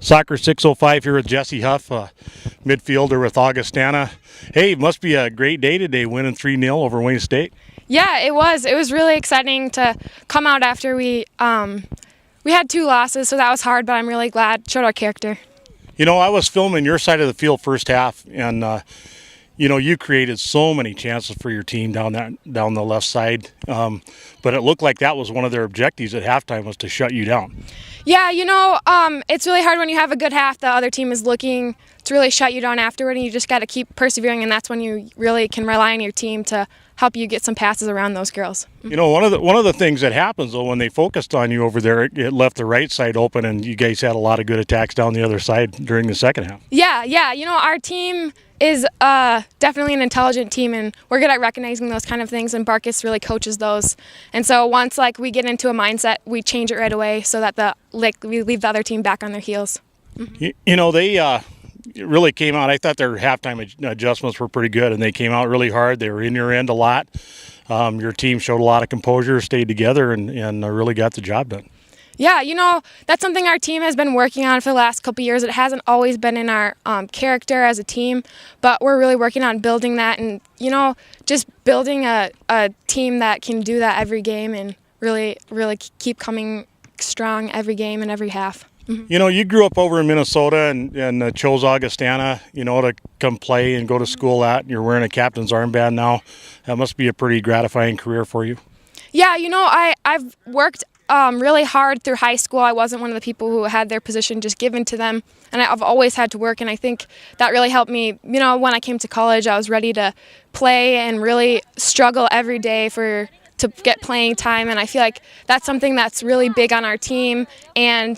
Soccer 605 here with Jesse Huff, midfielder with Augustana. Hey, must be a great day today, winning 3-0 over Wayne State. Yeah, it was. It was really exciting to come out after we had 2 losses, so that was hard, but I'm really glad. Showed our character. You know, I was filming your side of the field first half, and you created so many chances for your team down the left side, but it looked like that was one of their objectives at halftime, was to shut you down. Yeah, it's really hard when you have a good half. The other team is looking to really shut you down afterward, and you just got to keep persevering, and that's when you really can rely on your team to help you get some passes around those girls. You know, one of the things that happens though, when they focused on you over there, it left the right side open, and you guys had a lot of good attacks down the other side during the second half. Yeah. Our team is definitely an intelligent team, and we're good at recognizing those kind of things, and Barkus really coaches those. And so once we get into a mindset, we change it right away so that we leave the other team back on their heels. Mm-hmm. They really came out. I thought their halftime adjustments were pretty good, and they came out really hard. They were in your end a lot. Your team showed a lot of composure, stayed together, and really got the job done. Yeah, that's something our team has been working on for the last couple of years. It hasn't always been in our character as a team, but we're really working on building that and, just building a team that can do that every game and really, really keep coming strong every game and every half. Mm-hmm. You grew up over in Minnesota and chose Augustana, to come play and go to school at, and you're wearing a captain's armband now. That must be a pretty gratifying career for you. Yeah, I've worked really hard through high school. I wasn't one of the people who had their position just given to them, and I've always had to work, and I think that really helped me. When I came to college, I was ready to play and really struggle every day to get playing time, and I feel like that's something that's really big on our team. And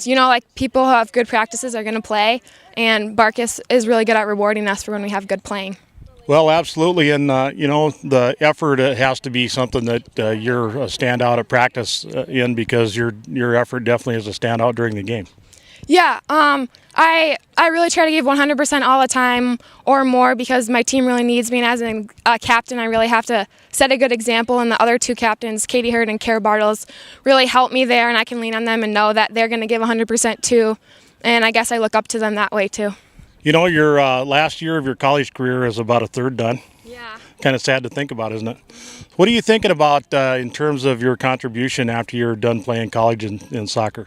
people who have good practices are going to play, and Barkus is really good at rewarding us for when we have good playing. Well, absolutely, and the effort has to be something that you're a standout at practice in, because your effort definitely is a standout during the game. Yeah, I really try to give 100% all the time or more, because my team really needs me, and as a captain, I really have to set a good example, and the other 2 captains, Katie Hurd and Kara Bartles, really help me there, and I can lean on them and know that they're going to give 100% too, and I guess I look up to them that way too. Your last year of your college career is about a third done. Yeah. Kind of sad to think about, isn't it? What are you thinking about in terms of your contribution after you're done playing college in soccer?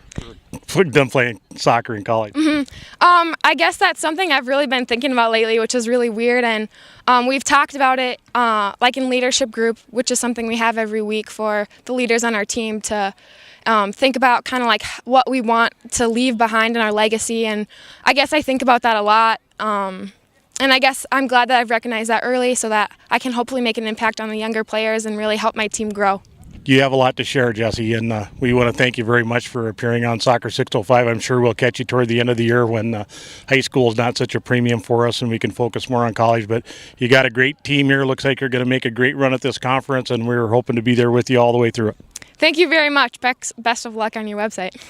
Done playing soccer in college. Mm-hmm. I guess that's something I've really been thinking about lately, which is really weird. And we've talked about it in leadership group, which is something we have every week for the leaders on our team to think about kind of what we want to leave behind in our legacy. And I guess I think about that a lot. And I guess I'm glad that I've recognized that early so that I can hopefully make an impact on the younger players and really help my team grow. You have a lot to share, Jesse, and we want to thank you very much for appearing on Soccer 605. I'm sure we'll catch you toward the end of the year when high school is not such a premium for us and we can focus more on college. But you got a great team here. Looks like you're going to make a great run at this conference, and we're hoping to be there with you all the way through it. Thank you very much. Best of luck on your website.